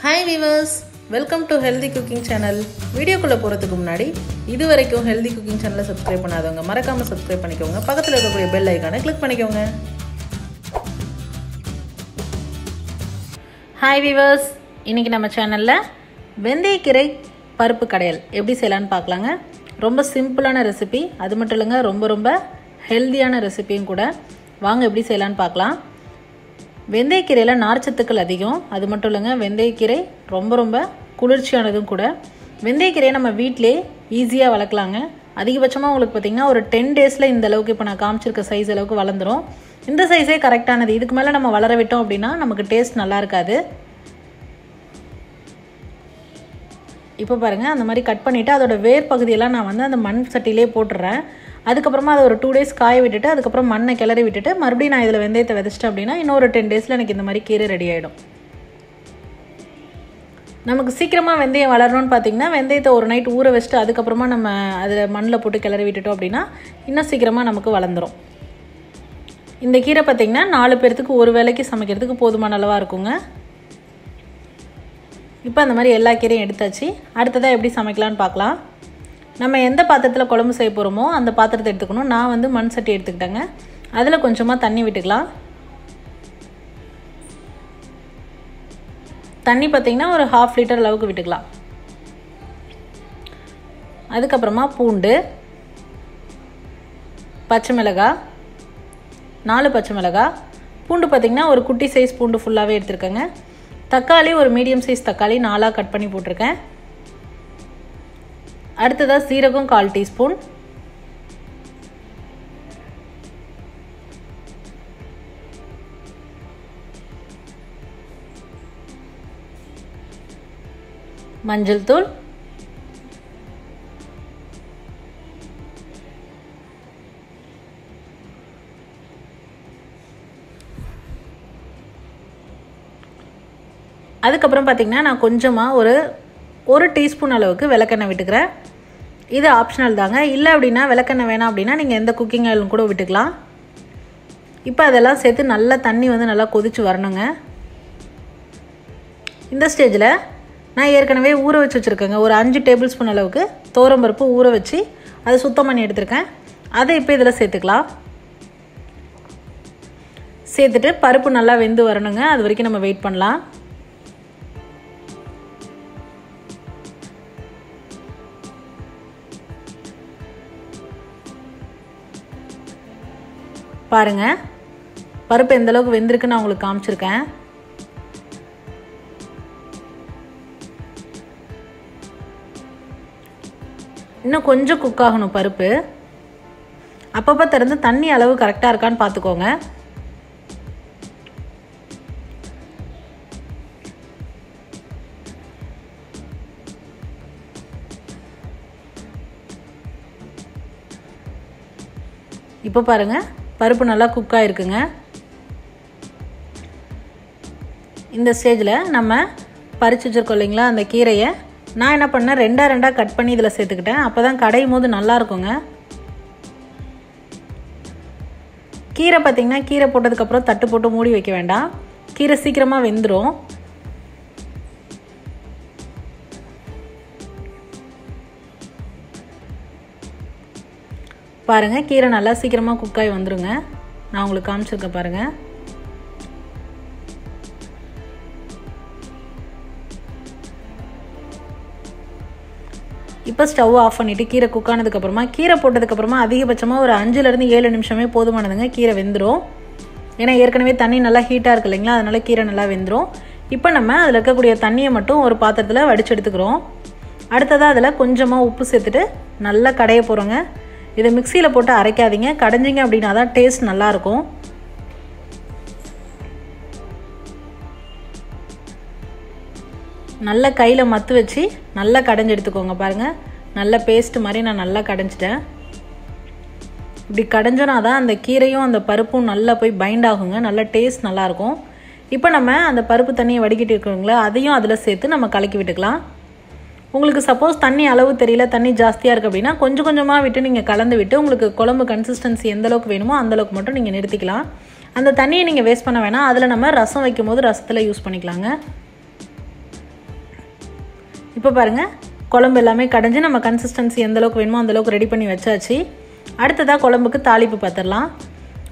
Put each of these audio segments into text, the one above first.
Hi viewers, welcome to Healthy Cooking Channel. வீடியோக்குள்ள போறதுக்கு முன்னாடி இதுவரைக்கும் Healthy Cooking Channel subscribe பண்ணாதவங்க மறக்காம subscribe பண்ணிக்கோங்க. பக்கத்துல இருக்கக்கூடிய bell icon-ஐ click பண்ணிக்கோங்க. Hi viewers, இன்னைக்கு நம்ம சேனல்ல வெந்தயக்கீரை பருப்பு கடையல் எப்படி செய்யலாம்னு பார்க்கலாங்க. ரொம்ப சிம்பிளான ரெசிபி, அது மட்டும் இல்லங்க ரொம்ப ஹெல்தியான ரெசிபியும் கூட. வாங்க எப்படி செய்யலாம்னு பார்க்கலாம். வெந்தயக்கீரையில் நார்ச்சத்துக்கள் அதிகம், அது மட்டும் இல்லைங்க வெந்தயக்கீரை ரொம்ப குளிர்ச்சியானதும் கூட. வெந்தயக்கீரையை நம்ம வீட்டிலே ஈஸியாக வளர்க்கலாங்க. அதிகபட்சமாக உங்களுக்கு பார்த்திங்கன்னா ஒரு 10 டேஸில் இந்த அளவுக்கு இப்போ நான் காமிச்சிருக்க சைஸ் அளவுக்கு வளர்ந்துடும். இந்த சைஸே கரெக்டானது. இதுக்கு மேலே நம்ம வளர விட்டோம் அப்படின்னா நமக்கு டேஸ்ட் நல்லா இருக்காது. இப்போ பாருங்கள், அந்த மாதிரி கட் பண்ணிவிட்டு அதோட வேர் பகுதியெல்லாம் நான் அந்த மண் சட்டிலே போட்டுடுறேன். அதுக்கப்புறமா அதை ஒரு 2 டேஸ் காய விட்டுட்டு அதுக்கப்புறம் மண்ணை கிளறி விட்டுட்டு மறுபடியும் நான் இதில் வெந்தயத்தை விதைச்சிட்டேன் அப்படின்னா இன்னொரு 10 டேஸில் எனக்கு இந்த மாதிரி கீரை ரெடி ஆகிடும். நமக்கு சீக்கிரமாக வெந்தயம் வளரணும்னு பார்த்தீங்கன்னா வெந்தயத்தை ஒரு நைட் ஊற வச்சுட்டு அதுக்கப்புறமா நம்ம அதில் மண்ணில் போட்டு கிளறி விட்டுட்டோம் அப்படின்னா இன்னும் சீக்கிரமாக நமக்கு வளர்ந்துடும். இந்த கீரை பார்த்திங்கன்னா 4 பேர்த்துக்கு ஒரு வேளைக்கு சமைக்கிறதுக்கு போதுமான அளவாக இருக்குங்க. இப்போ அந்த மாதிரி எல்லா கீரையும் எடுத்தாச்சு. அடுத்ததாக எப்படி சமைக்கலான்னு பார்க்கலாம். நம்ம எந்த பாத்திரத்தில் குழம்பு செய்ய போகிறோமோ அந்த பாத்திரத்தை எடுத்துக்கணும். நான் மண் சட்டி எடுத்துக்கிட்டேங்க. அதில் கொஞ்சமாக தண்ணி விட்டுக்கலாம். தண்ணி பார்த்திங்கன்னா ஒரு 1/2 லிட்டர் அளவுக்கு விட்டுக்கலாம். அதுக்கப்புறமா பூண்டு, பச்சை மிளகாய், 4 பச்சை மிளகாய். பூண்டு பார்த்திங்கன்னா ஒரு குட்டி சைஸ் பூண்டு ஃபுல்லாகவே எடுத்துருக்கேங்க. தக்காளி ஒரு மீடியம் சைஸ் தக்காளி 4ஆக கட் பண்ணி போட்டிருக்கேன். அடுத்ததாக சீரகம் 1/4 டீஸ்பூன், மஞ்சள் தூள், அதுக்கப்புறம் பார்த்திங்கன்னா நான் கொஞ்சமாக ஒரு டீஸ்பூன் அளவுக்கு விளக்கெண்ணெய் விட்டுக்கிறேன். இது ஆப்ஷனல் தாங்க. இல்லை அப்படின்னா விளக்கெண்ணெய் வேணாம் அப்படின்னா நீங்கள் எந்த குக்கிங் ஆயிலும் கூட விட்டுக்கலாம். இப்போ அதெல்லாம் சேர்த்து நல்லா தண்ணி நல்லா கொதிச்சு வரணுங்க. இந்த ஸ்டேஜில் நான் ஏற்கனவே ஊற வச்சு வச்சுருக்கேங்க. ஒரு 5 டேபிள் ஸ்பூன் அளவுக்கு துவரம்பருப்பு ஊற வச்சு அதை சுத்தம் பண்ணி எடுத்துருக்கேன். அதை இப்போ இதில் சேர்த்துக்கலாம். சேர்த்துட்டு பருப்பு நல்லா வெந்து வரணுங்க. அது வரைக்கும் நம்ம வெயிட் பண்ணலாம். பாருங்கள், பருப்பு எந்த அளவுக்கு வெந்திருக்கு நான் உங்களுக்கு காமிச்சிருக்கேன். இன்னும் கொஞ்சம் குக் ஆகணும் பருப்பு. அப்பப்போ திறந்து தண்ணி அளவு கரெக்டாக இருக்கான்னு பார்த்துக்கோங்க. இப்போ பாருங்கள், பருப்பு நல்லா குக் ஆகிருக்குங்க. இந்த ஸ்டேஜில் நம்ம பறிச்சு வச்சுருக்கோம் இல்லைங்களா அந்த கீரையை நான் என்ன பண்ணேன், 2 கட் பண்ணி இதில் சேர்த்துக்கிட்டேன். அப்போ தான் கடையும் போது நல்லா இருக்குங்க. கீரை பார்த்திங்கன்னா கீரை போட்டதுக்கப்புறம் தட்டு போட்டு மூடி வைக்க வேண்டாம். கீரை சீக்கிரமாக வெந்துடும். பாருங்கள், கீரை நல்லா சீக்கிரமாக குக்காகி வந்துடுங்க. நான் உங்களுக்கு காமிச்சிருக்கேன் பாருங்கள். இப்போ ஸ்டவ் ஆஃப் பண்ணிவிட்டு கீரை குக் ஆனதுக்கப்புறமா கீரை போட்டதுக்கப்புறமா அதிகபட்சமாக ஒரு 5லேருந்து 7 நிமிஷமே போதுமானதுங்க. கீரை வெந்துடும். ஏன்னா ஏற்கனவே தண்ணி நல்லா ஹீட்டாக இருக்குது இல்லைங்களா, அதனால் கீரை நல்லா வெந்துடும். இப்போ நம்ம அதில் இருக்கக்கூடிய தண்ணியை மட்டும் ஒரு பாத்திரத்தில் வடித்து எடுத்துக்கிறோம். அடுத்ததாக அதில் கொஞ்சமாக உப்பு சேர்த்துட்டு நல்லா கடைய போகிறோங்க. இதை மிக்சியில் போட்டு அரைக்காதீங்க, கடைஞ்சிங்க அப்படின்னா தான் டேஸ்ட் நல்லாயிருக்கும். நல்லா கையில் மத்து வச்சு நல்லா கடைஞ்சி எடுத்துக்கோங்க. பாருங்கள், நல்ல பேஸ்ட் மாதிரி நான் நல்லா கடைஞ்சிட்டேன். இப்படி கடைஞ்சோன்னா தான் அந்த கீரையும் அந்த பருப்பும் நல்லா போய் பைண்ட் ஆகுங்க. நல்ல டேஸ்ட் நல்லாயிருக்கும். இப்போ நம்ம அந்த பருப்பு தண்ணியை வடிக்கிட்டு இருக்கிறோங்களா அதையும் அதில் சேர்த்து நம்ம கலக்கி விட்டுக்கலாம். உங்களுக்கு சப்போஸ் தண்ணி அளவு தெரியல, தண்ணி ஜாஸ்தியாக இருக்குது அப்படின்னா கொஞ்சம் கொஞ்சமாக விட்டு நீங்கள் கலந்து விட்டு உங்களுக்கு குழம்பு கன்சிஸ்டன்சி எந்த அளவுக்கு வேணுமோ அந்தளவுக்கு மட்டும் நீங்கள் நிறுத்திக்கலாம். அந்த தண்ணியை நீங்கள் வேஸ்ட் பண்ண வேணாம். அதில் நம்ம ரசம் வைக்கும் போது ரசத்தில் யூஸ் பண்ணிக்கலாங்க. இப்போ பாருங்கள், குழம்பு எல்லாமே கடைஞ்சி நம்ம கன்சிஸ்டன்சி எந்த அளவுக்கு வேணுமோ அந்த அளவுக்கு ரெடி பண்ணி வச்சாச்சு. அடுத்ததாக குழம்புக்கு தாளிப்பு பார்த்துடலாம்.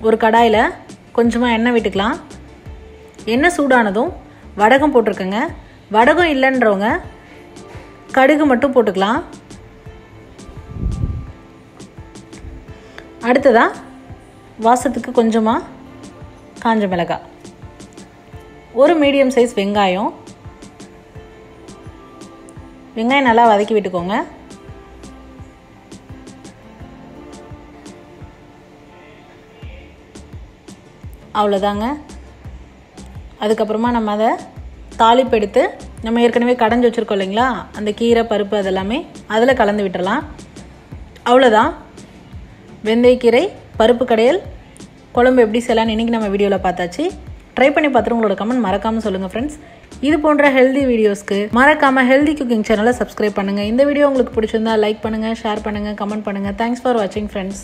ஒரு கடாயில் கொஞ்சமாக எண்ணெய் விட்டுக்கலாம். எண்ணெய் சூடானதும் வடகம் போட்டிருக்கேங்க. வடகம் இல்லைன்றவங்க கடுகு மட்டும் போட்டுக்கலாம். அடுத்ததாக வாசத்துக்கு கொஞ்சமாக காஞ்ச மிளகாய், ஒரு மீடியம் சைஸ் வெங்காயம் நல்லா வதக்கி விட்டுக்கோங்க. அவ்வளோதாங்க. அதுக்கப்புறமா நம்ம அதை தாளிப்பு எடுத்து நம்ம ஏற்கனவே கடைஞ்சி வச்சுருக்கோம் இல்லைங்களா, அந்த கீரை பருப்பு அதெல்லாமே அதில் கலந்து விட்டுறலாம். அவ்வளோதான், வெந்தயக்கீரை பருப்பு கடையல் குழம்பு எப்படி செய்யலான்னு இன்றைக்கி நம்ம வீடியோவில் பார்த்தாச்சு. ட்ரை பண்ணி பார்த்துட்டு உங்களோட கமெண்ட் மறக்காமல் சொல்லுங்கள் ஃப்ரெண்ட்ஸ். இது போன்ற ஹெல்தி வீடியோஸ்க்கு மறக்காமல் ஹெல்தி குக்கிங் சேனலை சப்ஸ்கிரைப் பண்ணுங்கள். இந்த வீடியோ உங்களுக்கு பிடிச்சிருந்தா லைக் பண்ணுங்கள், ஷேர் பண்ணுங்கள், கமெண்ட் பண்ணுங்கள். தேங்க்ஸ் ஃபார் வாட்சிங் ஃப்ரெண்ட்ஸ்.